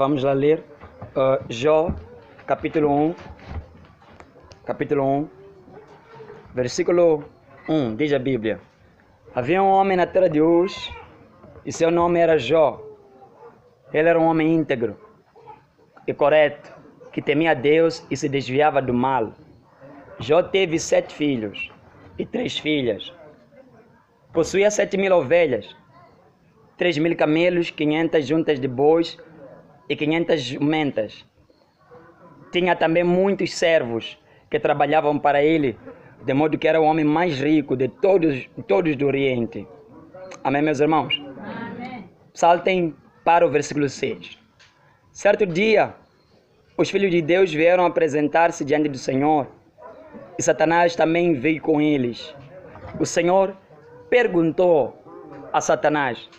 Vamos lá ler Jó, capítulo 1, versículo 1, diz a Bíblia. Havia um homem na terra de Uz, e seu nome era Jó. Ele era um homem íntegro e correto, que temia a Deus e se desviava do mal. Jó teve 7 filhos e 3 filhas. Possuía 7.000 ovelhas, 3.000 camelos, 500 juntas de bois e 500 jumentas. Tinha também muitos servos que trabalhavam para ele, de modo que era o homem mais rico de todos do Oriente. Amém, meus irmãos? Amém. Saltem para o versículo 6. Certo dia, os filhos de Deus vieram apresentar-se diante do Senhor, e Satanás também veio com eles. O Senhor perguntou a Satanás: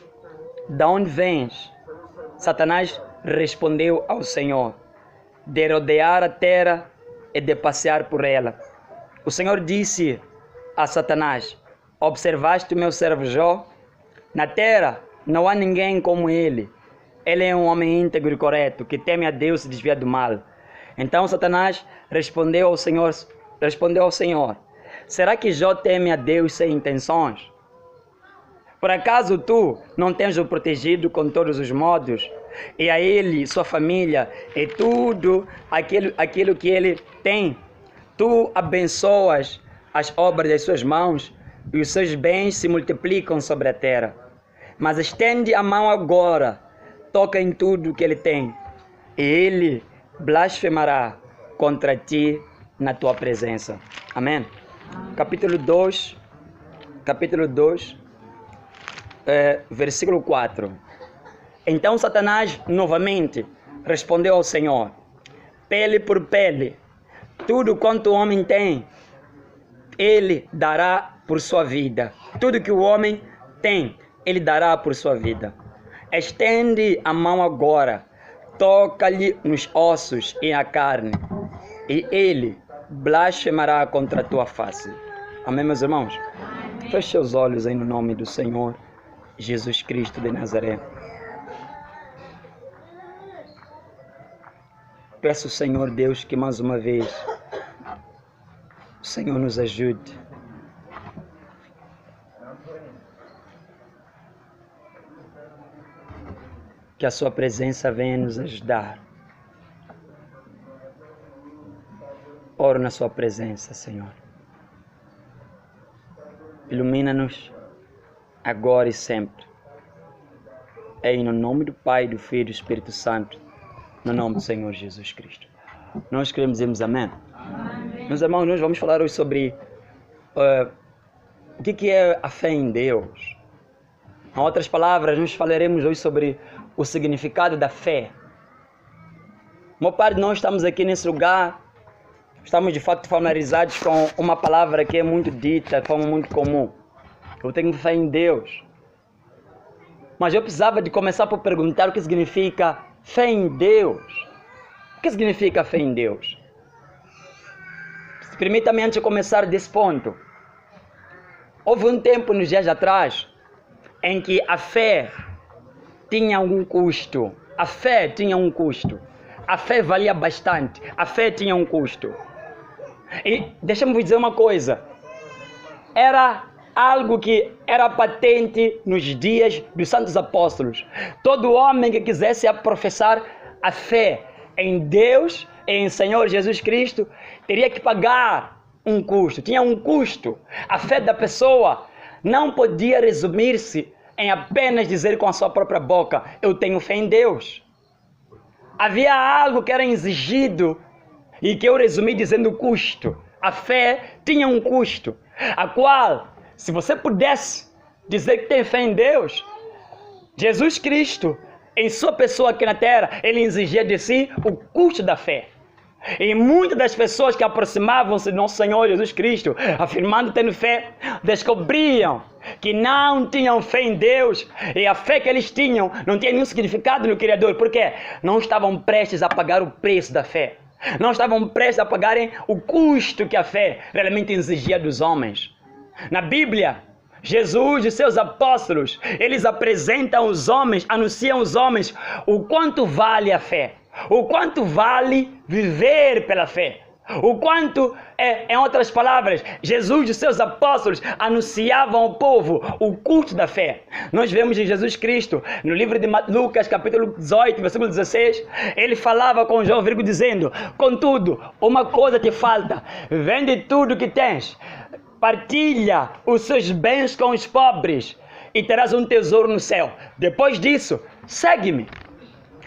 "De onde vens?" Satanás respondeu ao Senhor: "De rodear a terra e de passear por ela." O Senhor disse a Satanás: "Observaste o meu servo Jó? Na terra não há ninguém como ele. Ele é um homem íntegro e correto, que teme a Deus e se desvia do mal." Então Satanás respondeu ao Senhor: "Será que Jó teme a Deus sem intenções? Por acaso tu não tens o protegido com todos os modos? E a ele, sua família e tudo aquilo que ele tem? Tu abençoas as obras das suas mãos, e os seus bens se multiplicam sobre a terra. Mas estende a mão agora, toca em tudo que ele tem, e ele blasfemará contra ti na tua presença." Amém? Capítulo 2, versículo 4. Então Satanás novamente respondeu ao Senhor: "Pele por pele, tudo quanto o homem tem, ele dará por sua vida. Tudo que o homem tem, ele dará por sua vida. Estende a mão agora, toca-lhe nos ossos e na carne, e ele blasfemará contra a tua face." Amém, meus irmãos? Feche seus olhos aí no nome do Senhor Jesus Cristo de Nazaré. Peço, Senhor Deus, que mais uma vez o Senhor nos ajude. Que a sua presença venha nos ajudar. Oro na sua presença, Senhor. Ilumina-nos agora e sempre. É no nome do Pai, do Filho e do Espírito Santo, no nome do Senhor Jesus Cristo. Nós queremos dizer amém. Amém. Meus irmãos, nós vamos falar hoje sobre o que é a fé em Deus. Em outras palavras, nós falaremos hoje sobre o significado da fé. A maior parte de nós estamos aqui nesse lugar, estamos de fato familiarizados com uma palavra que é muito dita, de forma muito comum. Eu tenho fé em Deus. Mas eu precisava de começar por perguntar o que significa fé em Deus. O que significa fé em Deus? Permita-me antes de começar desse ponto. Houve um tempo nos dias atrás em que a fé tinha um custo. A fé tinha um custo. A fé valia bastante. A fé tinha um custo. E deixa-me dizer uma coisa. Era algo que era patente nos dias dos santos apóstolos. Todo homem que quisesse professar a fé em Deus e em Senhor Jesus Cristo teria que pagar um custo. Tinha um custo. A fé da pessoa não podia resumir-se em apenas dizer com a sua própria boca: "Eu tenho fé em Deus." Havia algo que era exigido e que eu resumi dizendo custo. A fé tinha um custo, a qual, se você pudesse dizer que tem fé em Deus, Jesus Cristo, em sua pessoa aqui na terra, ele exigia de si o custo da fé. E muitas das pessoas que aproximavam-se do nosso Senhor Jesus Cristo, afirmando ter fé, descobriam que não tinham fé em Deus, e a fé que eles tinham não tinha nenhum significado no Criador, porque não estavam prestes a pagar o preço da fé. Não estavam prestes a pagarem o custo que a fé realmente exigia dos homens. Na Bíblia, Jesus e seus apóstolos, eles apresentam os homens, anunciam aos homens o quanto vale a fé, o quanto vale viver pela fé. O quanto, em outras palavras, Jesus e seus apóstolos anunciavam ao povo o culto da fé. Nós vemos em Jesus Cristo, no livro de Lucas, capítulo 18, versículo 16, ele falava com João, dizendo: contudo, uma coisa te falta, vende tudo que tens, partilha os seus bens com os pobres e terás um tesouro no céu. Depois disso, segue-me.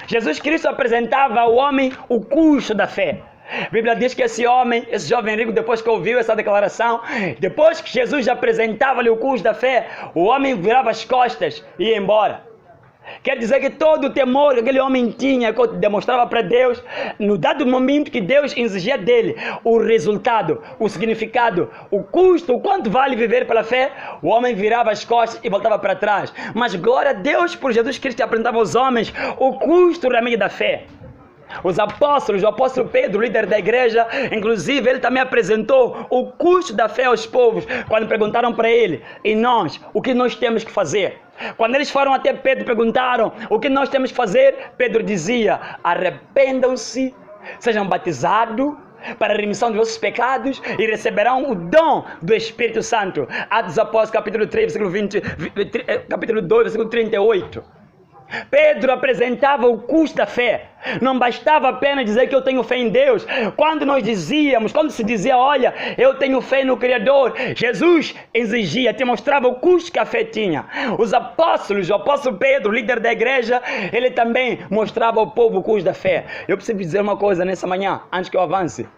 Jesus Cristo apresentava ao homem o custo da fé. A Bíblia diz que esse homem, esse jovem rico, depois que ouviu essa declaração, depois que Jesus apresentava-lhe o custo da fé, o homem virava as costas e ia embora. Quer dizer que todo o temor que aquele homem tinha, que demonstrava para Deus, no dado momento que Deus exigia dele o resultado, o significado, o custo, o quanto vale viver pela fé, o homem virava as costas e voltava para trás. Mas glória a Deus por Jesus Cristo que apresentava aos homens o custo realmente da fé. Os apóstolos, o apóstolo Pedro, líder da igreja, inclusive ele também apresentou o custo da fé aos povos, quando perguntaram para ele: e nós, o que nós temos que fazer? Quando eles foram até Pedro e perguntaram o que nós temos que fazer, Pedro dizia: arrependam-se, sejam batizados para a remissão dos vossos pecados e receberão o dom do Espírito Santo. Atos dos Apóstolos, capítulo 3, versículo capítulo 2, versículo 38. Pedro apresentava o custo da fé. Não bastava apenas dizer que eu tenho fé em Deus. Quando se dizia: olha, eu tenho fé no Criador, Jesus exigia, te mostrava o custo que a fé tinha. Os apóstolos, o apóstolo Pedro, líder da igreja, ele também mostrava ao povo o custo da fé. Eu preciso dizer uma coisa nessa manhã, antes que eu avance.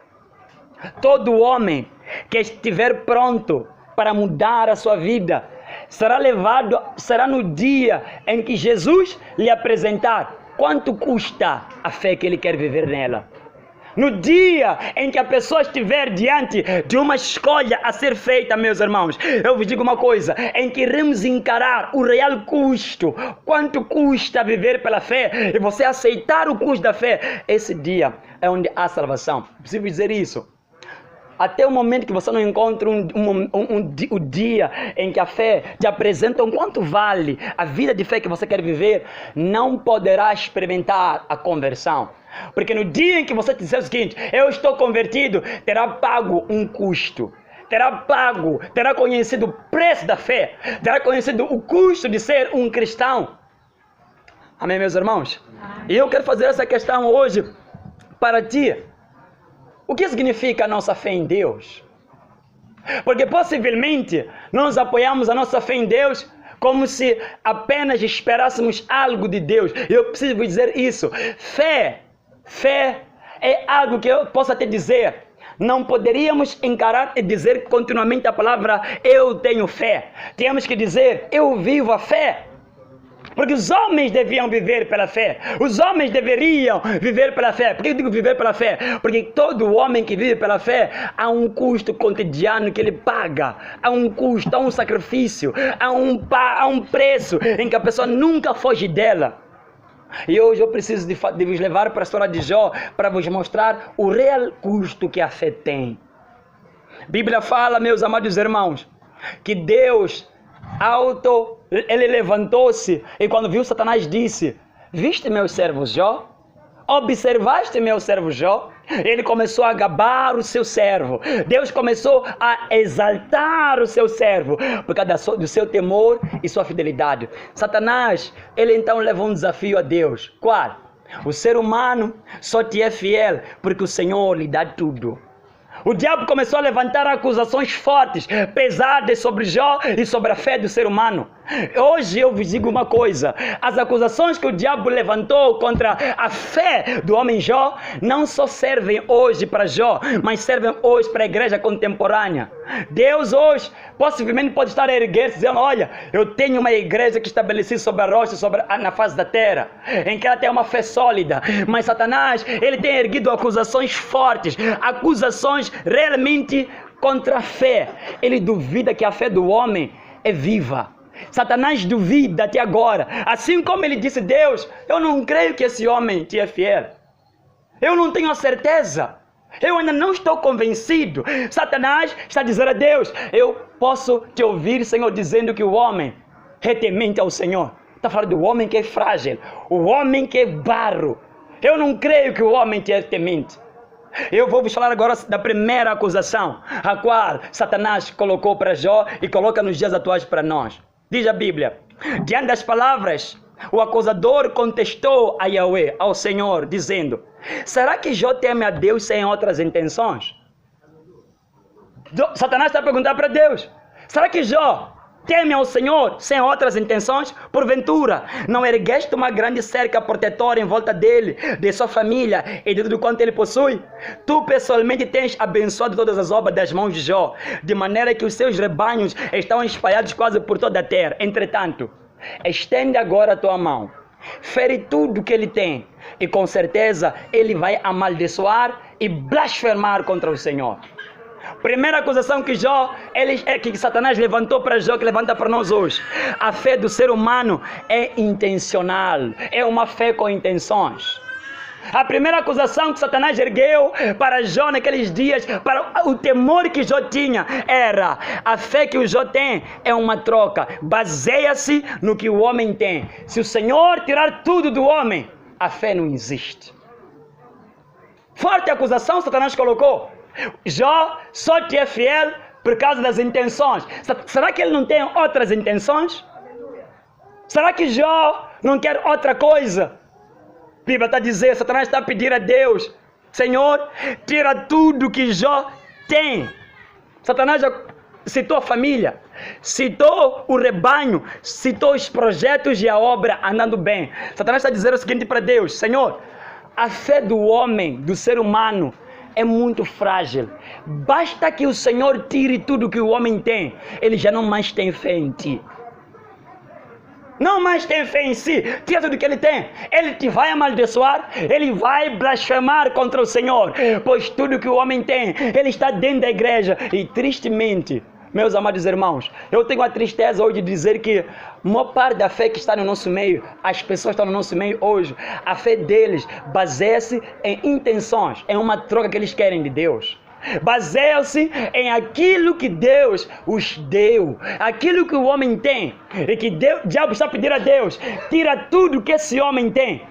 Todo homem que estiver pronto para mudar a sua vida será no dia em que Jesus lhe apresentar quanto custa a fé que ele quer viver nela. No dia em que a pessoa estiver diante de uma escolha a ser feita, meus irmãos, eu vos digo uma coisa: em que iremos encarar o real custo, quanto custa viver pela fé, e você aceitar o custo da fé, esse dia é onde há salvação. Preciso dizer isso. Até o momento que você não encontra o dia em que a fé te apresenta o quanto vale a vida de fé que você quer viver, não poderá experimentar a conversão. Porque no dia em que você disser o seguinte: eu estou convertido, terá pago um custo. Terá conhecido o preço da fé, terá conhecido o custo de ser um cristão. Amém, meus irmãos? E eu quero fazer essa questão hoje para ti. O que significa a nossa fé em Deus? Porque possivelmente nós apoiamos a nossa fé em Deus como se apenas esperássemos algo de Deus. Eu preciso vos dizer isso. Fé é algo que eu posso até dizer. Não poderíamos encarar e dizer continuamente a palavra eu tenho fé. Temos que dizer eu vivo a fé. Porque os homens deviam viver pela fé. Os homens deveriam viver pela fé. Por que eu digo viver pela fé? Porque todo homem que vive pela fé, há um custo cotidiano que ele paga. Há um custo, há um sacrifício, há um preço em que a pessoa nunca foge dela. E hoje eu preciso de vos levar para a história de Jó, para vos mostrar o real custo que a fé tem. A Bíblia fala, meus amados irmãos, que Deus ele levantou-se e quando viu Satanás disse: viste meu servo Jó? Observaste meu servo Jó? Ele começou a gabar o seu servo. Deus começou a exaltar o seu servo por causa do seu temor e sua fidelidade. Satanás, ele então levou um desafio a Deus. Qual? O ser humano só te é fiel porque o Senhor lhe dá tudo. O diabo começou a levantar acusações fortes, pesadas sobre Jó e sobre a fé do ser humano. Hoje eu vos digo uma coisa: as acusações que o diabo levantou contra a fé do homem Jó não só servem hoje para Jó, mas servem hoje para a igreja contemporânea. Deus hoje possivelmente pode estar a erguer-se dizendo: olha, eu tenho uma igreja que estabeleci sobre a rocha, na face da terra, em que ela tem uma fé sólida. Mas Satanás, ele tem erguido acusações fortes, acusações realmente contra a fé. Ele duvida que a fé do homem é viva. Satanás duvida até agora. Assim como ele disse: Deus, eu não creio que esse homem te é fiel. Eu não tenho a certeza. Eu ainda não estou convencido. Satanás está dizendo a Deus: eu posso te ouvir, Senhor, dizendo que o homem é temente ao Senhor. Está falando do homem que é frágil, o homem que é barro. Eu não creio que o homem é temente. Eu vou vos falar agora da primeira acusação, a qual Satanás colocou para Jó e coloca nos dias atuais para nós. Diz a Bíblia: diante das palavras, o acusador contestou a Yahweh, ao Senhor, dizendo: será que Jó teme a Deus sem outras intenções? Satanás está perguntando para Deus: será que Jó teme ao Senhor sem outras intenções? Porventura, não ergueste uma grande cerca protetora em volta dele, de sua família e de tudo quanto ele possui? Tu pessoalmente tens abençoado todas as obras das mãos de Jó, de maneira que os seus rebanhos estão espalhados quase por toda a terra. Entretanto, estende agora a tua mão, fere tudo que ele tem, e com certeza ele vai amaldiçoar e blasfemar contra o Senhor. Primeira acusação que Satanás levantou para Jó, que levanta para nós hoje: a fé do ser humano é intencional, é uma fé com intenções. A primeira acusação que Satanás ergueu para Jó naqueles dias, para o temor que Jó tinha, era: a fé que o Jó tem é uma troca, baseia-se no que o homem tem. Se o Senhor tirar tudo do homem, a fé não existe. Forte acusação Satanás colocou. Jó só te é fiel por causa das intenções. Será que ele não tem outras intenções? Será que Jó não quer outra coisa? A Bíblia está dizendo, Satanás está a pedir a Deus: Senhor, tira tudo que Jó tem. Satanás já citou a família, citou o rebanho, citou os projetos e a obra andando bem. Satanás está dizendo o seguinte para Deus: Senhor, a fé do homem, do ser humano, é muito frágil. Basta que o Senhor tire tudo que o homem tem, ele já não mais tem fé em ti. Não mais tem fé em si. Tira tudo que ele tem, ele te vai amaldiçoar, ele vai blasfemar contra o Senhor, pois tudo que o homem tem, ele está dentro da igreja. E tristemente, meus amados irmãos, eu tenho a tristeza hoje de dizer que a maior parte da fé que está no nosso meio, as pessoas que estão no nosso meio hoje, a fé deles baseia-se em intenções, em uma troca que eles querem de Deus. Baseia-se em aquilo que Deus os deu, aquilo que o homem tem, e que o diabo está a pedir a Deus: tira tudo que esse homem tem.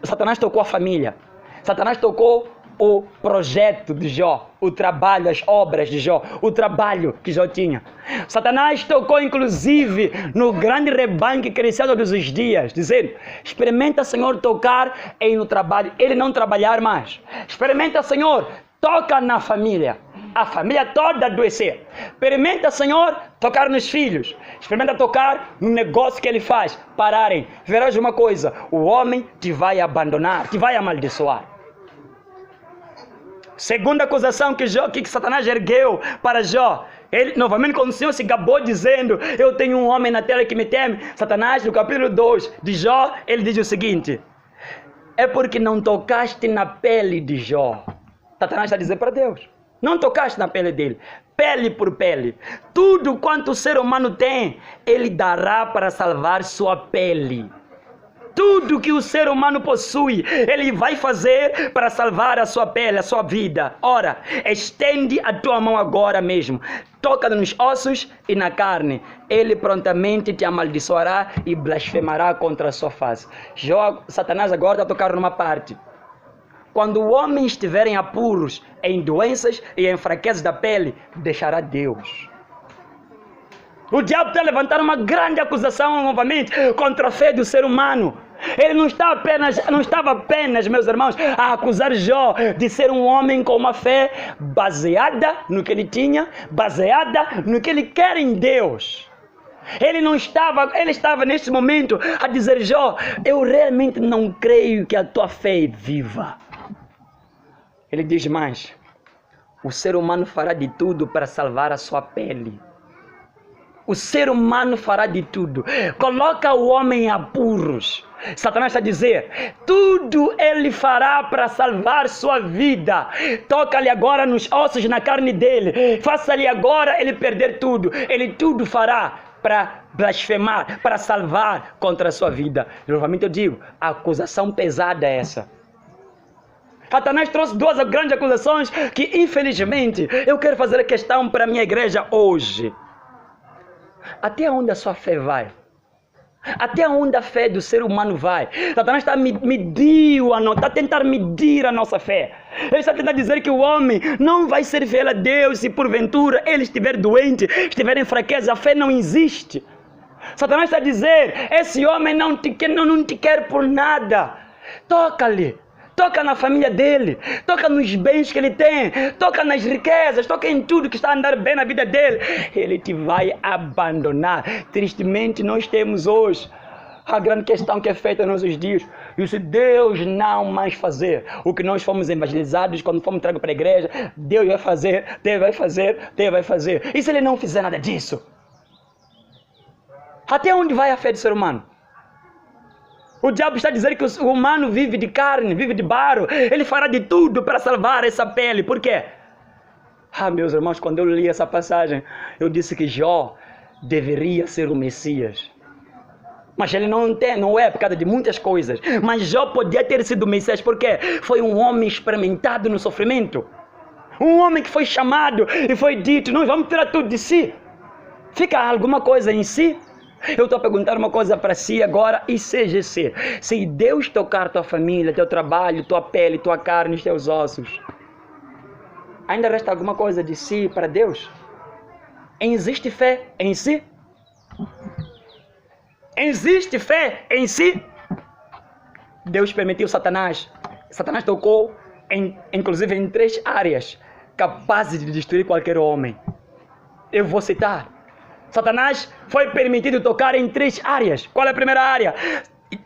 Satanás tocou a família, Satanás tocou o projeto de Jó, o trabalho, as obras de Jó, o trabalho que Jó tinha. Satanás tocou inclusive no grande rebanho que crescia todos os dias, dizendo: experimenta, Senhor, tocar no trabalho, ele não trabalhar mais. Experimenta, Senhor, toca na família, a família toda adoecer. Experimenta, Senhor, tocar nos filhos. Experimenta tocar no negócio que ele faz, pararem. Verás uma coisa: o homem te vai abandonar, te vai amaldiçoar. Segunda acusação que Satanás ergueu para Jó, ele novamente, quando o Senhor se gabou dizendo: eu tenho um homem na terra que me teme, Satanás, no capítulo 2 de Jó, ele diz o seguinte: é porque não tocaste na pele de Jó. Satanás está dizendo para Deus: não tocaste na pele dele, pele por pele. Tudo quanto o ser humano tem, ele dará para salvar sua pele. Tudo que o ser humano possui, ele vai fazer para salvar a sua pele, a sua vida. Ora, estende a tua mão agora mesmo, toca nos ossos e na carne. Ele prontamente te amaldiçoará e blasfemará contra a sua face. Satanás agora está tocando numa parte. Quando o homem estiver em apuros, em doenças e em fraquezas da pele, deixará Deus. O diabo está levantando uma grande acusação novamente contra a fé do ser humano. Ele não estava apenas, meus irmãos, a acusar Jó de ser um homem com uma fé baseada no que ele tinha, baseada no que ele quer em Deus. Ele estava neste momento a dizer: Jó, eu realmente não creio que a tua fé é viva. Ele diz mais: o ser humano fará de tudo para salvar a sua pele. O ser humano fará de tudo. Coloca o homem em apuros. Satanás está a dizer: tudo ele fará para salvar sua vida. Toca-lhe agora nos ossos, na carne dele. Faça-lhe agora ele perder tudo. Ele tudo fará para blasfemar, para salvar contra a sua vida. Novamente eu digo, a acusação pesada é essa. Satanás trouxe duas grandes acusações que, infelizmente, eu quero fazer a questão para a minha igreja hoje. Até onde a sua fé vai? Até onde a fé do ser humano vai? Satanás está está a tentar medir a nossa fé. Ele está a tentar dizer que o homem não vai ser fiel a Deus se porventura ele estiver doente, estiver em fraqueza. A fé não existe. Satanás está a dizer, esse homem não te quer por nada. Toca-lhe. Toca na família dele, toca nos bens que ele tem, toca nas riquezas, toca em tudo que está a andar bem na vida dele. Ele te vai abandonar. Tristemente, nós temos hoje a grande questão que é feita nos nossos dias. E se Deus não mais fazer o que nós fomos evangelizados quando fomos trago para a igreja, Deus vai fazer, Deus vai fazer, Deus vai fazer. E se ele não fizer nada disso? Até onde vai a fé do ser humano? O diabo está dizendo que o humano vive de carne, vive de barro. Ele fará de tudo para salvar essa pele. Por quê? Meus irmãos, quando eu li essa passagem, eu disse que Jó deveria ser o Messias. Mas ele não é por causa de muitas coisas. Mas Jó podia ter sido o Messias porque foi um homem experimentado no sofrimento. Um homem que foi chamado e foi dito, nós vamos tirar tudo de si. Fica alguma coisa em si? Eu estou a perguntar uma coisa para si agora e seja ser. Se Deus tocar tua família, teu trabalho, tua pele, tua carne, teus ossos, ainda resta alguma coisa de si para Deus? Existe fé em si? Existe fé em si? Deus permitiu Satanás. Satanás tocou inclusive em 3 áreas capazes de destruir qualquer homem. Eu vou citar. Satanás foi permitido tocar em 3 áreas. Qual é a primeira área?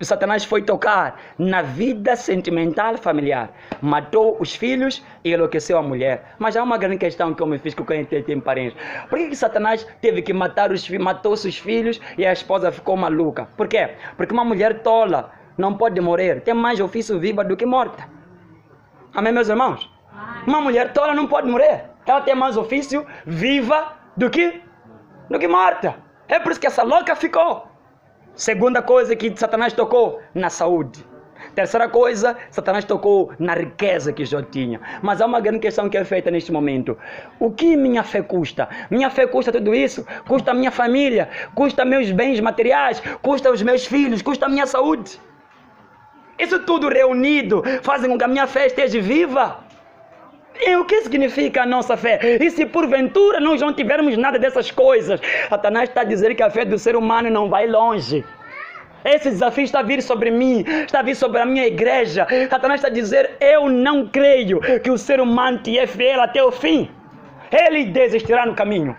Satanás foi tocar na vida sentimental familiar. Matou os filhos e enlouqueceu a mulher. Mas há uma grande questão que eu me fiz com quem tem parentes. Por que Satanás teve que matar matou seus filhos e a esposa ficou maluca? Por quê? Porque uma mulher tola não pode morrer. Tem mais ofício viva do que morta. Amém, meus irmãos? Uma mulher tola não pode morrer. Ela tem mais ofício viva do que morta. É por isso que essa louca ficou. Segunda coisa que Satanás tocou, na saúde. Terceira coisa, Satanás tocou na riqueza que Jó tinha. Mas há uma grande questão que é feita neste momento. O que minha fé custa? Minha fé custa tudo isso? Custa a minha família? Custa meus bens materiais? Custa os meus filhos? Custa a minha saúde? Isso tudo reunido fazem com que a minha fé esteja viva. E o que significa a nossa fé? E se porventura nós não tivermos nada dessas coisas? Satanás está a dizer que a fé do ser humano não vai longe. Esse desafio está a vir sobre mim, está a vir sobre a minha igreja. Satanás está a dizer, eu não creio que o ser humano te é fiel até o fim. Ele desistirá no caminho.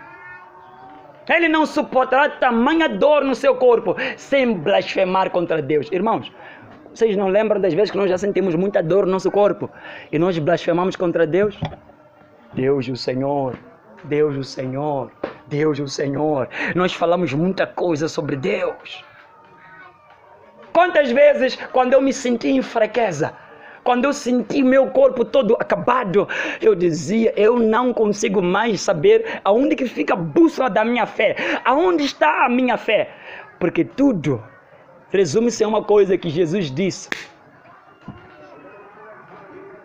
Ele não suportará tamanha dor no seu corpo sem blasfemar contra Deus. Irmãos, vocês não lembram das vezes que nós já sentimos muita dor no nosso corpo e nós blasfemamos contra Deus? Deus o Senhor, Deus o Senhor, Deus o Senhor. Nós falamos muita coisa sobre Deus. Quantas vezes, quando eu me senti em fraqueza, quando eu senti meu corpo todo acabado, eu dizia, eu não consigo mais saber aonde que fica a bússola da minha fé. Aonde está a minha fé? Porque tudo resume-se a uma coisa que Jesus disse.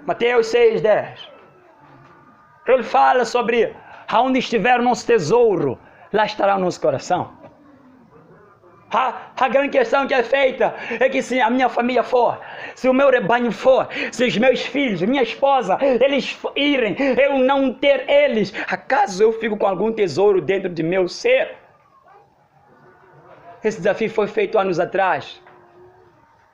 Mateus 6:10. Ele fala sobre aonde estiver o nosso tesouro, lá estará o nosso coração. A grande questão que é feita é que se a minha família for, se o meu rebanho for, se os meus filhos, minha esposa, eles irem, eu não ter eles, acaso eu fico com algum tesouro dentro de meu ser? Esse desafio foi feito anos atrás.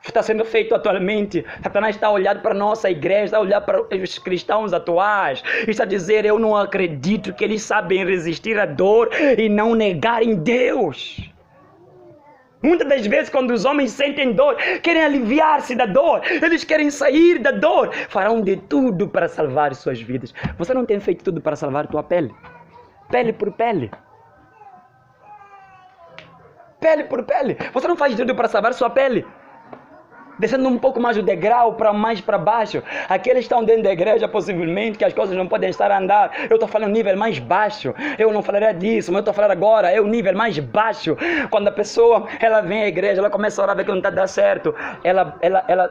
Está sendo feito atualmente. Satanás está a olhar para a nossa igreja, está a olhar para os cristãos atuais. Está a dizer, eu não acredito que eles sabem resistir à dor e não negar em Deus. Muitas das vezes, quando os homens sentem dor, querem aliviar-se da dor, eles querem sair da dor, farão de tudo para salvar suas vidas. Você não tem feito tudo para salvar tua pele? Pele por pele. Pele por pele. Você não faz tudo para salvar sua pele? descendo um pouco mais o degrau para mais para baixo. Aqueles que estão dentro da igreja, possivelmente, que as coisas não podem estar a andar. Eu estou falando nível mais baixo. Eu não falaria disso, mas eu estou falando agora, é o nível mais baixo. Quando a pessoa, ela vem à igreja, ela começa a orar, vê que não está dando certo. Ela,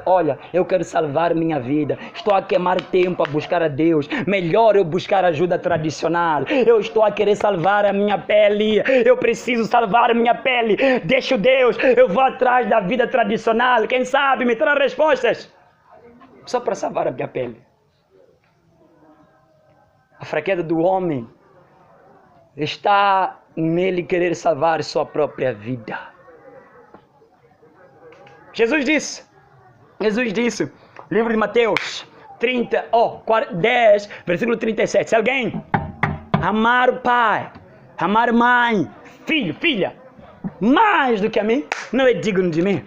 olha, eu quero salvar minha vida. Estou a queimar tempo a buscar a Deus. Melhor eu buscar ajuda tradicional. Eu estou a querer salvar a minha pele. Eu preciso salvar a minha pele. Deixa o Deus. Eu vou atrás da vida tradicional. Quem sabe me traz respostas. Só para salvar a minha pele. A fraqueza do homem está nele querer salvar sua própria vida. Jesus disse, livro de Mateus 10, versículo 37. Se alguém amar o pai, amar mãe, filho, filha, mais do que a mim, não é digno de mim.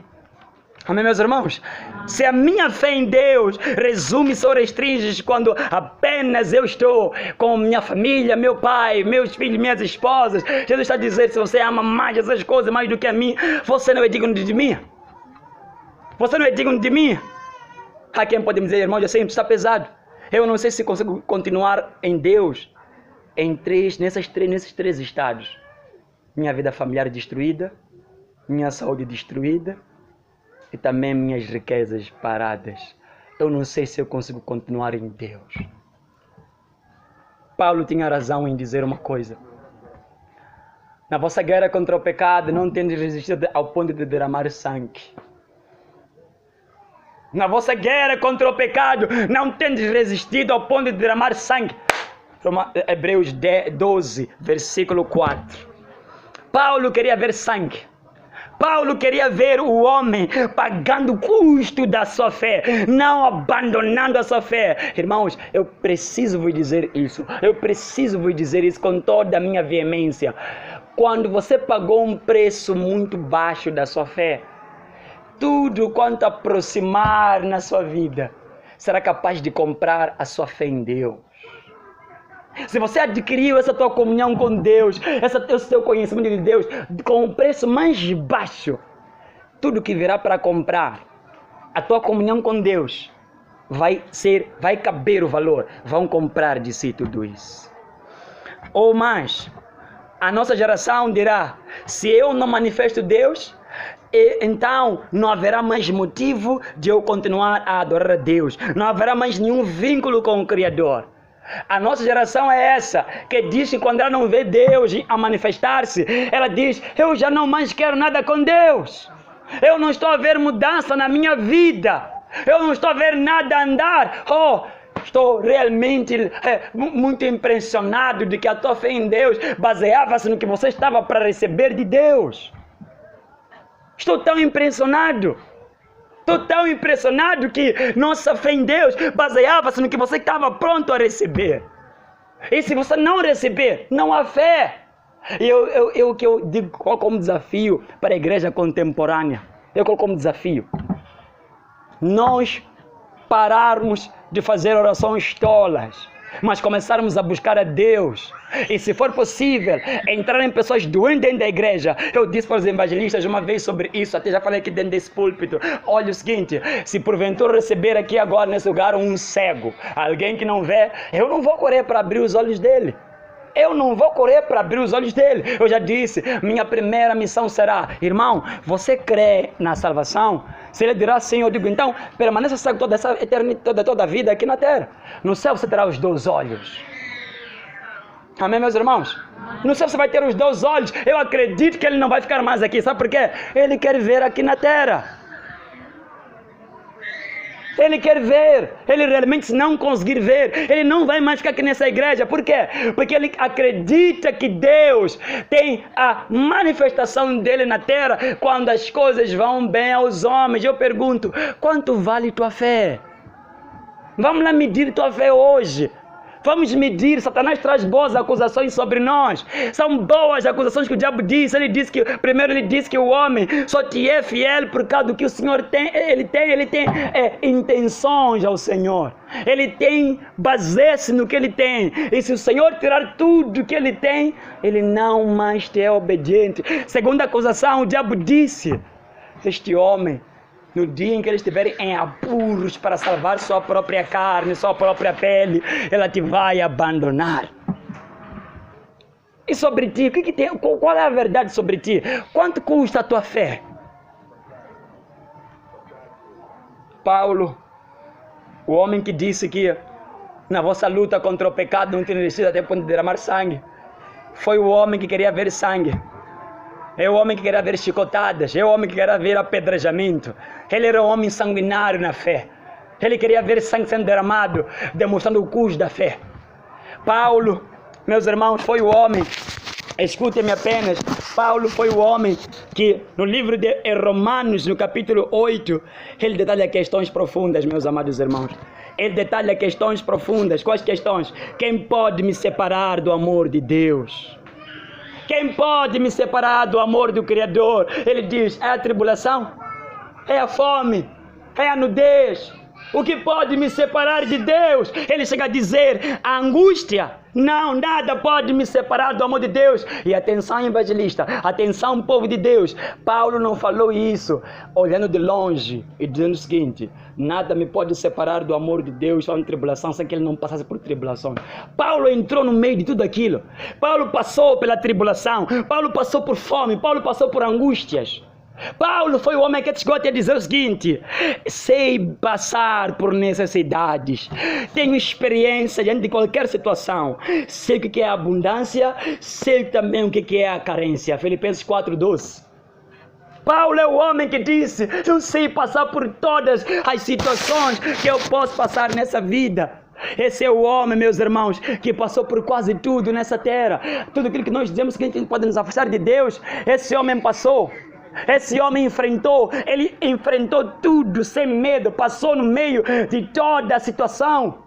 Amém, meus irmãos? Se a minha fé em Deus resume-se ou restringe quando apenas eu estou com minha família, meu pai, meus filhos, minhas esposas, Jesus está a dizer, se você ama mais essas coisas mais do que a mim, você não é digno de mim. Você não é digno de mim. Há quem pode me dizer, irmão, assim, está pesado. Eu não sei se consigo continuar em Deus nesses três estados. Minha vida familiar destruída, minha saúde destruída, e também minhas riquezas paradas. Eu não sei se eu consigo continuar em Deus. Paulo tinha razão em dizer uma coisa. Na vossa guerra contra o pecado, não tendes resistido ao ponto de derramar sangue. Na vossa guerra contra o pecado, não tendes resistido ao ponto de derramar sangue. Hebreus 12, versículo 4. Paulo queria ver sangue. Paulo queria ver o homem pagando o custo da sua fé, não abandonando a sua fé. Irmãos, eu preciso vos dizer isso. Eu preciso vos dizer isso com toda a minha veemência. Quando você pagou um preço muito baixo da sua fé, tudo quanto aproximar na sua vida será capaz de comprar a sua fé em Deus. Se você adquiriu essa tua comunhão com Deus, esse teu conhecimento de Deus, com o preço mais baixo, tudo que virá para comprar a tua comunhão com Deus vai caber o valor, vão comprar de si tudo isso. Ou mais, a nossa geração dirá, se eu não manifesto Deus, então não haverá mais motivo de eu continuar a adorar a Deus, não haverá mais nenhum vínculo com o Criador. A nossa geração é essa, que diz que quando ela não vê Deus a manifestar-se, ela diz, eu já não mais quero nada com Deus. Eu não estou a ver mudança na minha vida. Eu não estou a ver nada andar. Estou realmente muito impressionado de que a tua fé em Deus baseava-se no que você estava para receber de Deus. Estou tão impressionado. Estou tão impressionado que nossa fé em Deus baseava-se no que você estava pronto a receber. E se você não receber, não há fé. E o que eu digo como desafio para a igreja contemporânea, eu coloco como desafio, nós pararmos de fazer orações tolas, mas começarmos a buscar a Deus. E se for possível, entrar em pessoas doentes dentro da igreja. Eu disse para os evangelistas uma vez sobre isso, até já falei aqui dentro desse púlpito. Olha o seguinte, se porventura receber aqui agora nesse lugar um cego, alguém que não vê, eu não vou correr para abrir os olhos dele. Eu não vou correr para abrir os olhos dele. Eu já disse, minha primeira missão será, irmão, você crê na salvação? Se ele dirá sim, eu digo, então, permaneça cego toda essa eternidade, toda a vida aqui na terra. No céu você terá os 2 olhos. Amém, meus irmãos? No céu você vai ter os 2 olhos. Eu acredito que ele não vai ficar mais aqui. Sabe por quê? Ele quer ver aqui na terra. Ele quer ver. Ele realmente, se não conseguir ver, ele não vai mais ficar aqui nessa igreja. Por quê? Porque ele acredita que Deus tem a manifestação dele na terra quando as coisas vão bem aos homens. Eu pergunto, quanto vale tua fé? Vamos lá medir tua fé hoje. Vamos medir. Satanás traz boas acusações sobre nós. São boas acusações que o diabo diz. Primeiro ele diz que o homem só te é fiel por causa do que o Senhor tem. Ele tem intenções ao Senhor. Ele tem, baseia-se no que ele tem. E se o Senhor tirar tudo que ele tem, ele não mais te é obediente. Segunda acusação, o diabo disse, este homem No dia em que eles estiverem em apuros para salvar sua própria carne, sua própria pele, ela te vai abandonar. E sobre ti, qual é a verdade sobre ti? Quanto custa a tua fé? Paulo, o homem que disse que na vossa luta contra o pecado não tem necessidade até ponto de derramar sangue, foi o homem que queria ver sangue. É o homem que queria ver chicotadas, é o homem que queria ver apedrejamento. Ele era um homem sanguinário na fé. Ele queria ver sangue sendo derramado, demonstrando o custo da fé. Paulo, meus irmãos, foi o homem, escutem-me apenas, Paulo foi o homem que no livro de Romanos, no capítulo 8, ele detalha questões profundas, meus amados irmãos. Ele detalha questões profundas. Quais questões? Quem pode me separar do amor de Deus? Quem pode me separar do amor do Criador? Ele diz, é a tribulação? É a fome? É a nudez? O que pode me separar de Deus? Ele chega a dizer, a angústia. Não, nada pode me separar do amor de Deus. E atenção, evangelista, atenção, povo de Deus. Paulo não falou isso olhando de longe e dizendo o seguinte, nada me pode separar do amor de Deus só em tribulação, sem que ele não passasse por tribulação. Paulo entrou no meio de tudo aquilo. Paulo passou pela tribulação, Paulo passou por fome, Paulo passou por angústias. Paulo foi o homem que chegou a dizer o seguinte, sei passar por necessidades, tenho experiência diante de qualquer situação, sei o que é a abundância, sei também o que é a carência. Filipenses 4:12. Paulo é o homem que disse, eu sei passar por todas as situações que eu posso passar nessa vida. Esse é o homem, meus irmãos, que passou por quase tudo nessa terra. Tudo aquilo que nós dizemos que a gente pode nos afastar de Deus, esse homem passou. Esse homem ele enfrentou tudo sem medo, passou no meio de toda a situação.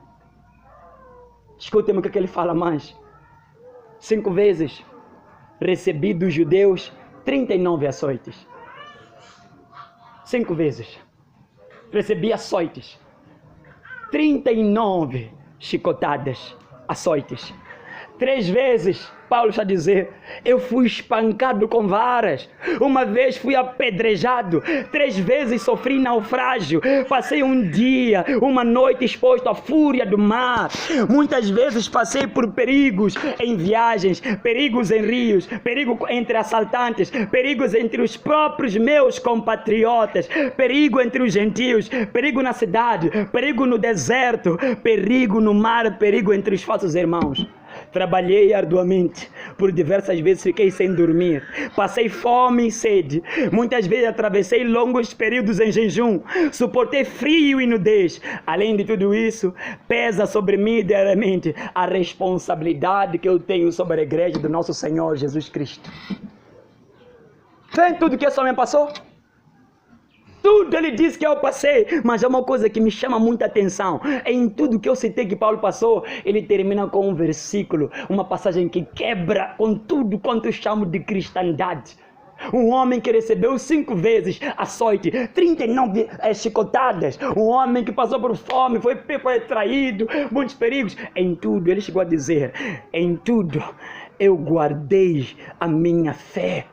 Escutem o que ele fala mais. 5 vezes recebi dos judeus 39 açoites. 5 vezes recebi açoites. 39 chicotadas, açoites. 3 vezes, Paulo está a dizer, eu fui espancado com varas, uma vez fui apedrejado, 3 vezes sofri naufrágio, passei um dia, uma noite exposto à fúria do mar, muitas vezes passei por perigos em viagens, perigos em rios, perigo entre assaltantes, perigos entre os próprios meus compatriotas, perigo entre os gentios, perigo na cidade, perigo no deserto, perigo no mar, perigo entre os falsos irmãos. Trabalhei arduamente, por diversas vezes fiquei sem dormir, passei fome e sede, muitas vezes atravessei longos períodos em jejum, suportei frio e nudez. Além de tudo isso, pesa sobre mim diariamente a responsabilidade que eu tenho sobre a igreja do nosso Senhor Jesus Cristo. Vem tudo que esse homem passou? Tudo ele disse que eu passei, mas é uma coisa que me chama muita atenção. Em tudo que eu citei que Paulo passou, ele termina com um versículo, uma passagem que quebra com tudo quanto eu chamo de cristandade. Um homem que recebeu 5 vezes açoite, 39 chicotadas, um homem que passou por fome, foi traído, muitos perigos. Em tudo, ele chegou a dizer, em tudo eu guardei a minha fé.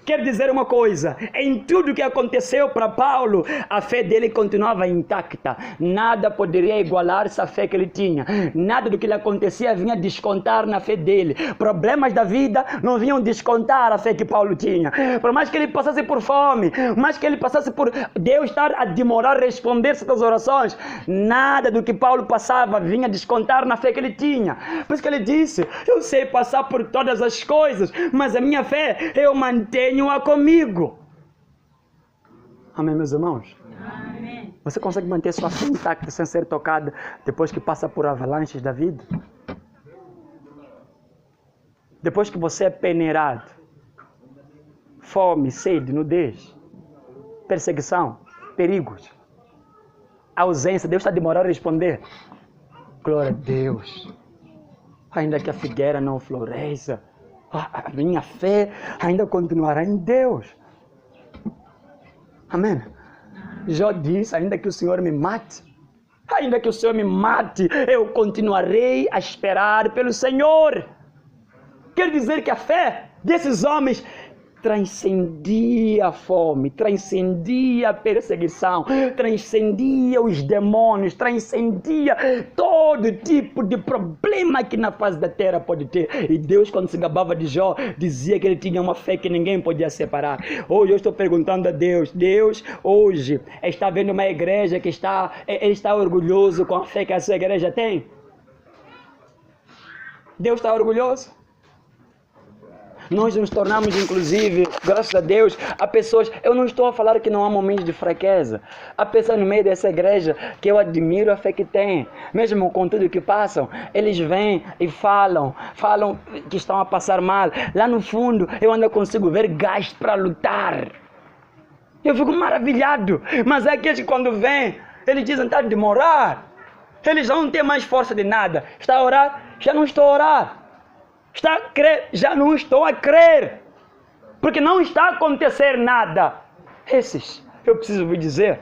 Quer dizer uma coisa, em tudo que aconteceu para Paulo, a fé dele continuava intacta. Nada poderia igualar-se à fé que ele tinha. Nada do que lhe acontecia vinha descontar na fé dele. Problemas da vida não vinham descontar a fé que Paulo tinha. Por mais que ele passasse por fome, por mais que ele passasse por Deus estar a demorar a responder certas orações, nada do que Paulo passava vinha descontar na fé que ele tinha. Por isso que ele disse, eu sei passar por todas as coisas, mas a minha fé eu mantenho comigo. Amém, meus irmãos? Amém. Você consegue manter sua fé intacta sem ser tocada depois que passa por avalanches da vida? Depois que você é peneirado, fome, sede, nudez, perseguição, perigos, ausência, Deus está demorando a responder. Glória a Deus. Ainda que a figueira não floresça, a minha fé ainda continuará em Deus. Amém? Jó disse, ainda que o Senhor me mate, eu continuarei a esperar pelo Senhor. Quer dizer que a fé desses homens transcendia a fome, transcendia a perseguição, transcendia os demônios, transcendia todo tipo de problema que na face da terra pode ter. E Deus, quando se gabava de Jó, dizia que ele tinha uma fé que ninguém podia separar. Hoje eu estou perguntando a Deus, Deus hoje está vendo uma igreja que ele está orgulhoso com a fé que a sua igreja tem? Deus está orgulhoso? Nós nos tornamos, inclusive, graças a Deus, a pessoas... Eu não estou a falar que não há momentos de fraqueza. Há pessoas no meio dessa igreja que eu admiro a fé que têm. Mesmo com tudo que passam, eles vêm e falam que estão a passar mal. Lá no fundo, eu ainda consigo ver gás para lutar. Eu fico maravilhado. Mas é aqueles que quando vêm, eles dizem, está a demorar. Eles não têm mais força de nada. Está a orar? Já não estou a orar. Está a crer? Já não estou a crer. Porque não está a acontecer nada. Esses, eu preciso vos dizer,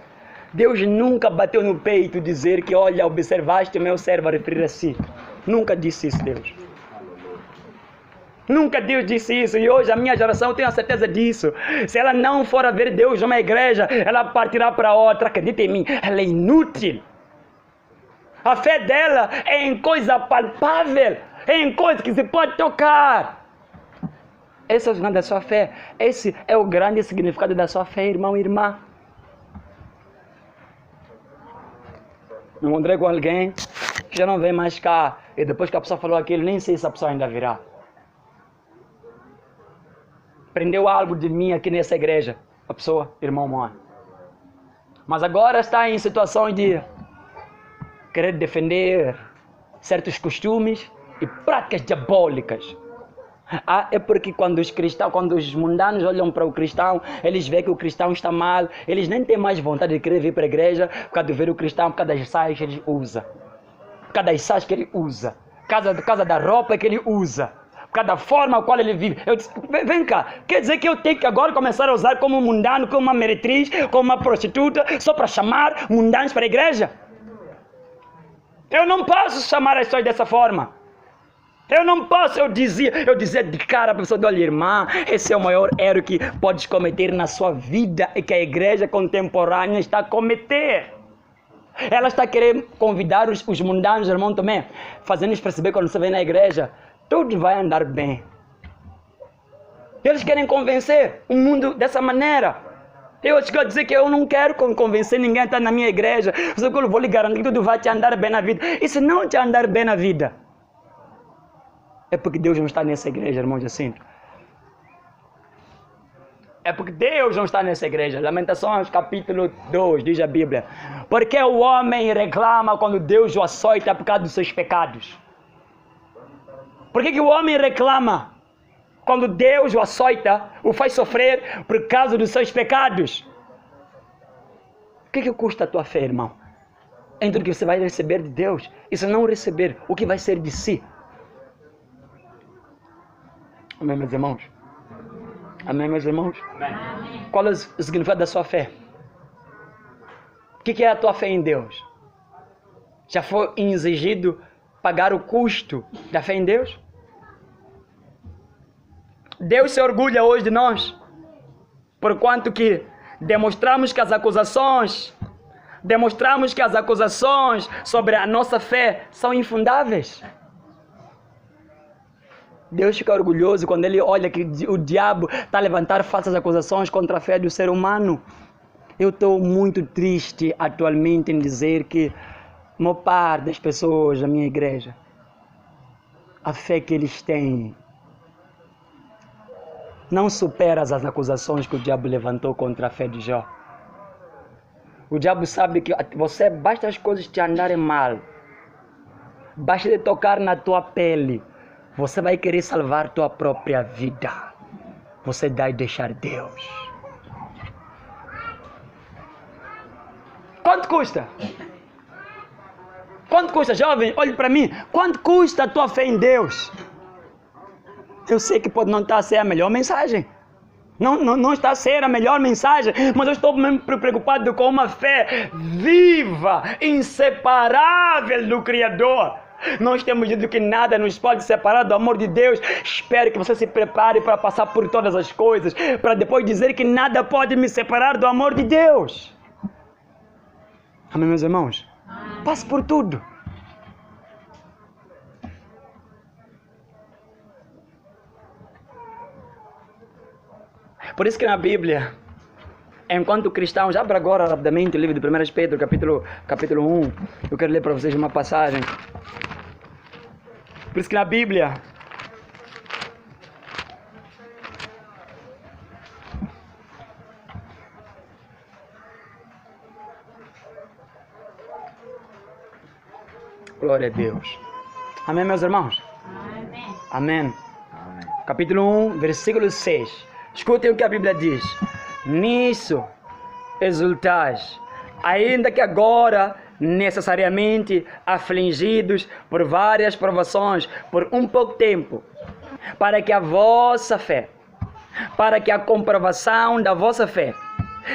Deus nunca bateu no peito dizer que, olha, observaste o meu servo a referir a si. Nunca disse isso, Deus. Nunca Deus disse isso. E hoje a minha geração tem a certeza disso. Se ela não for a ver Deus numa igreja, ela partirá para outra. Acredita em mim, ela é inútil. A fé dela é em coisa palpável, é em coisa que se pode tocar. Esse é o significado da sua fé. Esse é o grande significado da sua fé, irmão e irmã. Me encontrei com alguém que já não vem mais cá. E depois que a pessoa falou aquilo, nem sei se a pessoa ainda virá. Aprendeu algo de mim aqui nessa igreja. A pessoa, irmão, mãe. Mas agora está em situações de querer defender certos costumes e práticas diabólicas. É porque quando os mundanos olham para o cristão, eles veem que o cristão está mal, eles nem têm mais vontade de querer vir para a igreja por causa de ver o cristão, por causa das saias que ele usa, por causa das saias que ele usa, por causa da roupa que ele usa, por causa da forma a qual ele vive. Eu disse, vem cá, quer dizer que eu tenho que agora começar a usar como um mundano, como uma meretriz, como uma prostituta, só para chamar mundanos para a igreja? Eu não posso chamar as pessoas dessa forma. Eu não posso, eu dizia de cara para a pessoa, olha irmã, esse é o maior erro que podes cometer na sua vida e que a igreja contemporânea está a cometer. Ela está querendo convidar os mundanos, irmão, também, fazendo-nos perceber quando você vem na igreja, tudo vai andar bem. Eles querem convencer o mundo dessa maneira. Eu chego a dizer que eu não quero convencer ninguém a estar na minha igreja. Eu vou lhe garantir que tudo vai te andar bem na vida. E se não te andar bem na vida? É porque Deus não está nessa igreja, irmão Jacinto. É porque Deus não está nessa igreja. Lamentações, capítulo 2, diz a Bíblia. Porque o homem reclama quando Deus o açoita por causa dos seus pecados? Por que o homem reclama quando Deus o açoita, o faz sofrer por causa dos seus pecados? O que custa a tua fé, irmão? Entre o que você vai receber de Deus e se não receber, o que vai ser de si? Amém, meus irmãos? Amém, meus irmãos? Amém. Qual é o significado da sua fé? O que é a tua fé em Deus? Já foi exigido pagar o custo da fé em Deus? Deus se orgulha hoje de nós, porquanto que demonstramos que as acusações sobre a nossa fé são infundáveis. Deus fica orgulhoso quando ele olha que o diabo está a levantar falsas acusações contra a fé do ser humano. Eu estou muito triste atualmente em dizer que a maior parte das pessoas da minha igreja, a fé que eles têm não supera as acusações que o diabo levantou contra a fé de Jó. O diabo sabe que basta as coisas te andarem mal, basta de tocar na tua pele, você vai querer salvar tua própria vida. Você dá e deixar Deus. Quanto custa? Quanto custa, jovem? Olhe para mim. Quanto custa a tua fé em Deus? Eu sei que pode não estar a ser a melhor mensagem. Não está a ser a melhor mensagem, mas eu estou preocupado com uma fé viva, inseparável do Criador. Nós temos dito que nada nos pode separar do amor de Deus. Espero que você se prepare para passar por todas as coisas, para depois dizer que nada pode me separar do amor de Deus. Amém, meus irmãos? Passe por tudo. Por isso que na Bíblia, enquanto cristãos, abra agora rapidamente o livro de 1 Pedro, capítulo 1. Eu quero ler para vocês uma passagem. Por isso que na Bíblia, glória a Deus. Amém, meus irmãos? Amém. Amém. Capítulo 1, versículo 6. Escutem o que a Bíblia diz. Nisso exultais, ainda que agora necessariamente afligidos por várias provações, por um pouco tempo, para que a vossa fé, para que a comprovação da vossa fé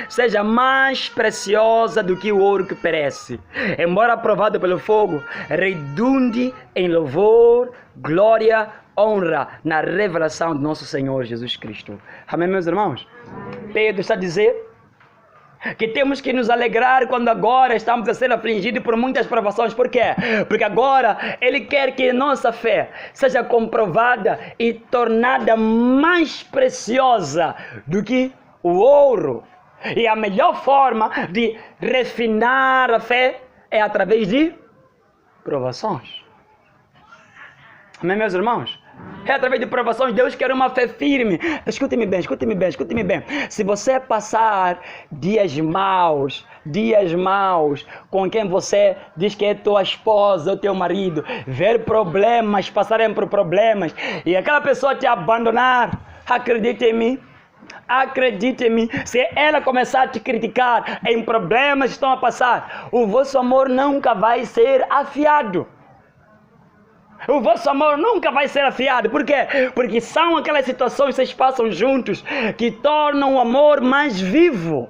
seja mais preciosa do que o ouro que perece, embora provado pelo fogo, redunde em louvor, glória, honra na revelação de nosso Senhor Jesus Cristo. Amém, meus irmãos? Amém. Pedro está a dizer que temos que nos alegrar quando agora estamos a ser afligidos por muitas provações. Por quê? Porque agora Ele quer que nossa fé seja comprovada e tornada mais preciosa do que o ouro. E a melhor forma de refinar a fé é através de provações. Amém, meus irmãos? É através de provações. Deus quer uma fé firme. Escute-me bem, escute-me bem, escute-me bem. Se você passar dias maus com quem você diz que é tua esposa ou teu marido, ver problemas, passarem por problemas, e aquela pessoa te abandonar, acredite em mim, se ela começar a te criticar em problemas que estão a passar, o vosso amor nunca vai ser afiado. O vosso amor nunca vai ser afiado. Por quê? Porque são aquelas situações que vocês passam juntos que tornam o amor mais vivo.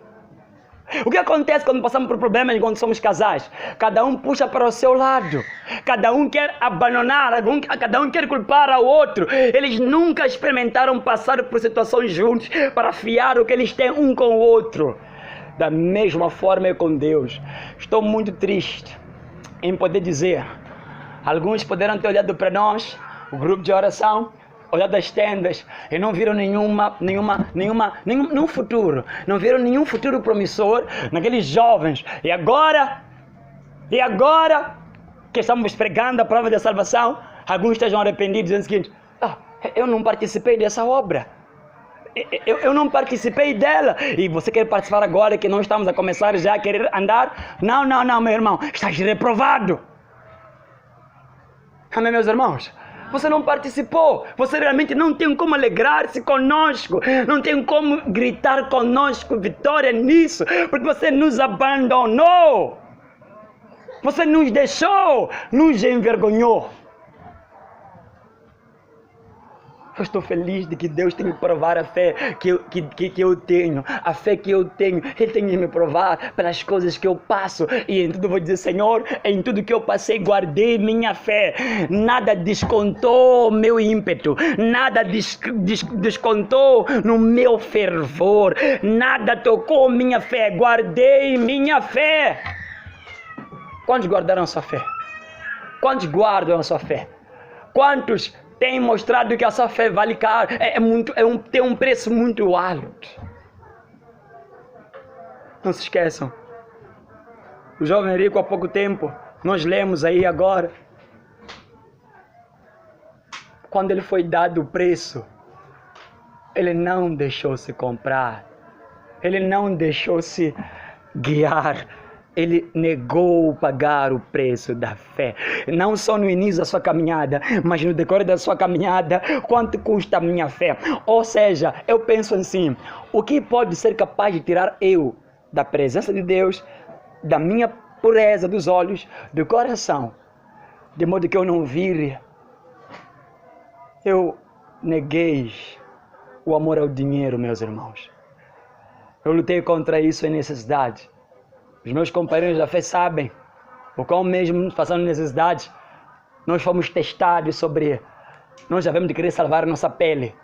O que acontece quando passamos por problemas quando somos casais? Cada um puxa para o seu lado. Cada um quer abandonar, cada um quer culpar ao outro. Eles nunca experimentaram passar por situações juntos para afiar o que eles têm um com o outro. Da mesma forma é com Deus. Estou muito triste em poder dizer... Alguns poderão ter olhado para nós, o grupo de oração, olhado as tendas, e não viram nenhum futuro. Não viram nenhum futuro promissor naqueles jovens. E agora que estamos pregando a prova da salvação, alguns estejam arrependidos, dizendo o seguinte: eu não participei dessa obra. Eu não participei dela. E você quer participar agora que não estamos a começar já a querer andar? Não, meu irmão. Estás reprovado. Amém, meus irmãos? Você não participou. Você realmente não tem como alegrar-se conosco. Não tem como gritar conosco vitória nisso. Porque você nos abandonou. Você nos deixou. Nos envergonhou. Eu estou feliz de que Deus tem que provar a fé que eu tenho. A fé que eu tenho, Ele tem que me provar pelas coisas que eu passo. E em tudo vou dizer: Senhor, em tudo que eu passei, guardei minha fé. Nada descontou meu ímpeto. Nada descontou no meu fervor. Nada tocou minha fé. Guardei minha fé. Quantos guardaram a sua fé? Quantos guardam a sua fé? Quantos tem mostrado que a sua fé vale caro, tem um preço muito alto? Não se esqueçam. O jovem rico, há pouco tempo, nós lemos aí agora, quando ele foi dado o preço, ele não deixou-se comprar, ele não deixou-se guiar. Ele negou pagar o preço da fé. Não só no início da sua caminhada, mas no decorrer da sua caminhada. Quanto custa a minha fé? Ou seja, eu penso assim: o que pode ser capaz de tirar eu da presença de Deus, da minha pureza dos olhos, do coração, de modo que eu não vire? Eu neguei o amor ao dinheiro, meus irmãos. Eu lutei contra isso em necessidade. Os meus companheiros da fé sabem o qual mesmo passando necessidade, Nós fomos testados sobre... Nós já vemos de querer salvar a nossa pele,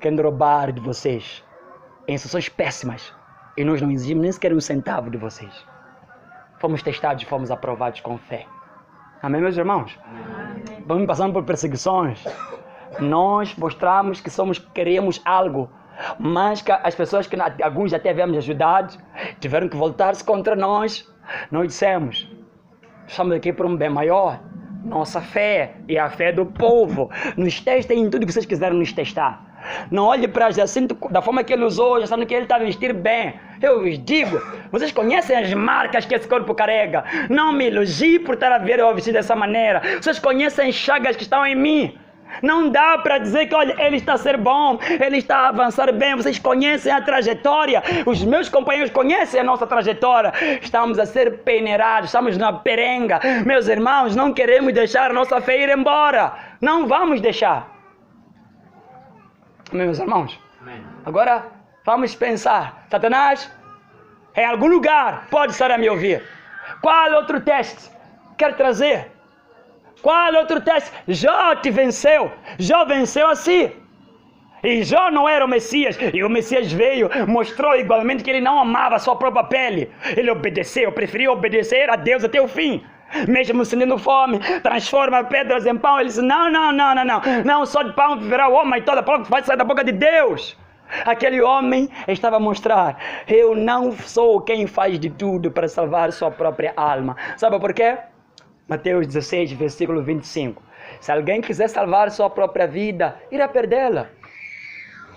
querendo roubar de vocês, em situações péssimas. E nós não exigimos nem sequer um centavo de vocês. Fomos testados e fomos aprovados com fé. Amém, meus irmãos? Amém. Vamos passando por perseguições. Nós mostramos que queremos algo, mas que as pessoas que alguns até havíamos ajudado, tiveram que voltar-se contra nós. Nós dissemos, estamos aqui por um bem maior. Nossa fé e a fé do povo. Nos testem em tudo que vocês quiserem nos testar. Não olhe para Jacinto da forma que ele usou, já sabendo que ele está a vestir bem. Eu vos digo, vocês conhecem as marcas que esse corpo carrega. Não me elogie por estar a ver eu vestir dessa maneira. Vocês conhecem as chagas que estão em mim. Não dá para dizer que, olha, ele está a ser bom, ele está a avançar bem. Vocês conhecem a trajetória. Os meus companheiros conhecem a nossa trajetória. Estamos a ser peneirados, estamos na perenga. Meus irmãos, não queremos deixar a nossa fé ir embora. Não vamos deixar. Meus irmãos, amém. Agora vamos pensar. Satanás, em algum lugar, pode estar a me ouvir. Qual outro teste quer trazer? Qual outro teste? Jó te venceu. Jó venceu assim. E Jó não era o Messias. E o Messias veio, mostrou igualmente que ele não amava a sua própria pele. Ele obedeceu, preferiu obedecer a Deus até o fim. Mesmo sentindo fome, transforma pedras em pão. Ele disse, não. Não só de pão viverá o homem, toda palavra que vai sair da boca de Deus. Aquele homem estava a mostrar, eu não sou quem faz de tudo para salvar sua própria alma. Sabe por quê? Mateus 16, versículo 25. Se alguém quiser salvar sua própria vida, irá perdê-la.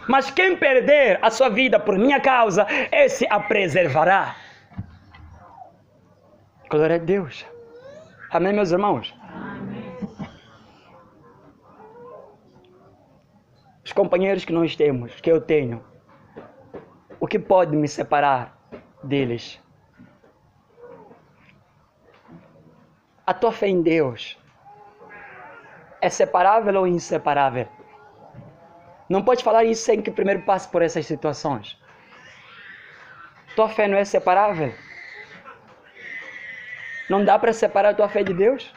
Mas quem perder a sua vida por minha causa, esse a preservará. Glória a Deus. Amém, meus irmãos? Amém. Os companheiros que nós temos, que eu tenho, o que pode me separar deles? A tua fé em Deus é separável ou inseparável? Não pode falar isso sem que primeiro passe por essas situações. Tua fé não é separável? Não dá para separar a tua fé de Deus?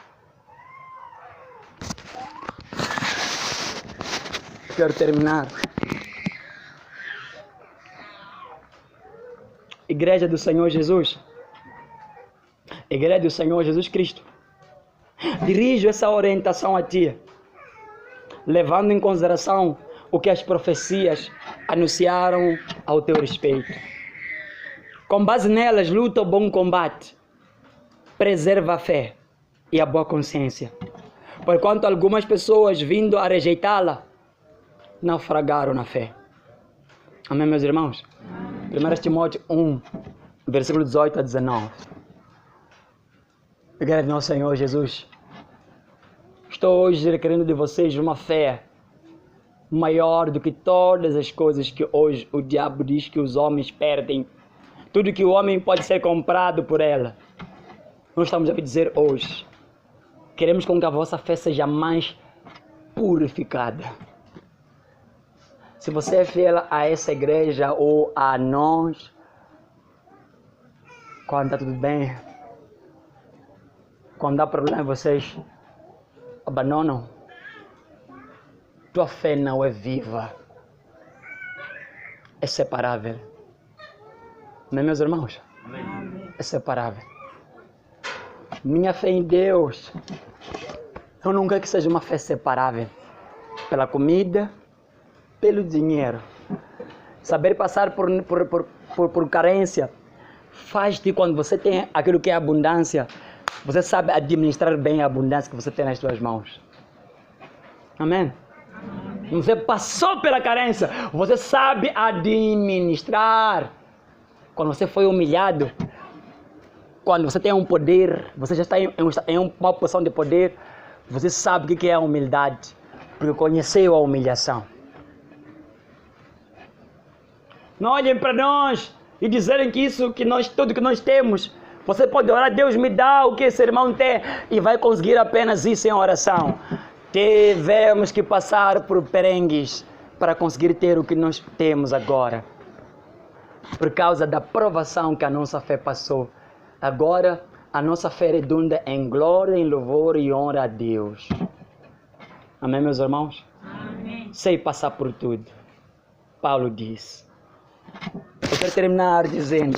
Quero terminar. Igreja do Senhor Jesus. Igreja do Senhor Jesus Cristo. Dirijo essa orientação a ti, levando em consideração o que as profecias anunciaram ao teu respeito. Com base nelas, luta o bom combate, preserva a fé e a boa consciência, porquanto algumas pessoas, vindo a rejeitá-la, naufragaram na fé. Amém, meus irmãos? 1 Timóteo 1, versículo 18 a 19. Igreja do nosso Senhor Jesus, estou hoje requerendo de vocês uma fé maior do que todas as coisas que hoje o diabo diz que os homens perdem. Tudo que o homem pode ser comprado por ela. Nós estamos a dizer hoje, queremos com que a vossa fé seja mais purificada. Se você é fiel a essa igreja ou a nós, quando está tudo bem, quando dá problema, vocês abandonam. Tua fé não é viva, é separável. Amém, meus irmãos? Amém. É separável. Minha fé em Deus, eu não quero que seja uma fé separável pela comida, pelo dinheiro. Saber passar por carência faz-te, quando você tem aquilo que é abundância, você sabe administrar bem a abundância que você tem nas suas mãos. Amém? Você passou pela carência, você sabe administrar. Quando você foi humilhado, quando você tem um poder, você já está em uma posição de poder, você sabe o que é a humildade, porque conheceu a humilhação. Não olhem para nós e dizerem que isso, tudo que nós temos, você pode orar, Deus me dá o que esse irmão tem, e vai conseguir apenas isso em oração. Tivemos que passar por perengues para conseguir ter o que nós temos agora, por causa da provação que a nossa fé passou. Agora a nossa fé redunda em glória, em louvor e honra a Deus. Amém, meus irmãos? Amém. Sei passar por tudo. Paulo diz. Eu quero terminar dizendo: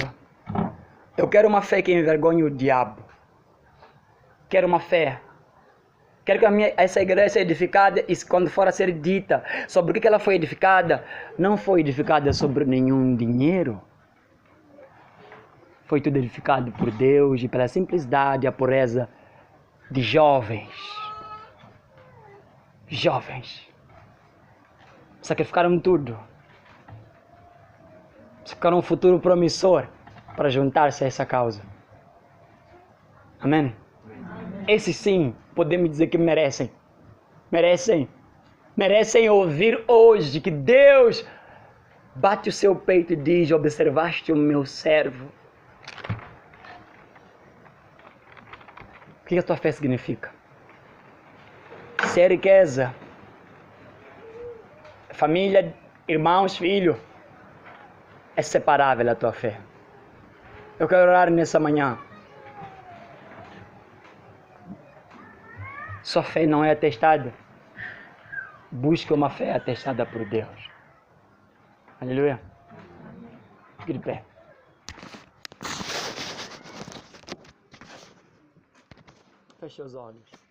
eu quero uma fé que envergonhe o diabo. Quero uma fé. Quero que essa igreja seja edificada e quando for a ser dita sobre o que ela foi edificada, não foi edificada sobre nenhum dinheiro. Foi tudo edificado por Deus e pela simplicidade e a pureza de jovens. Jovens. Sacrificaram tudo. Sacrificaram um futuro promissor para juntar-se a essa causa. Amém? Esses sim, podemos dizer que merecem. Merecem ouvir hoje que Deus bate o seu peito e diz: observaste o meu servo. O que a tua fé significa? Se é riqueza, família, irmãos, filho, é separável a tua fé. Eu quero orar nessa manhã. Sua fé não é atestada. Busque uma fé atestada por Deus. Aleluia. Fique de pé. Feche os olhos.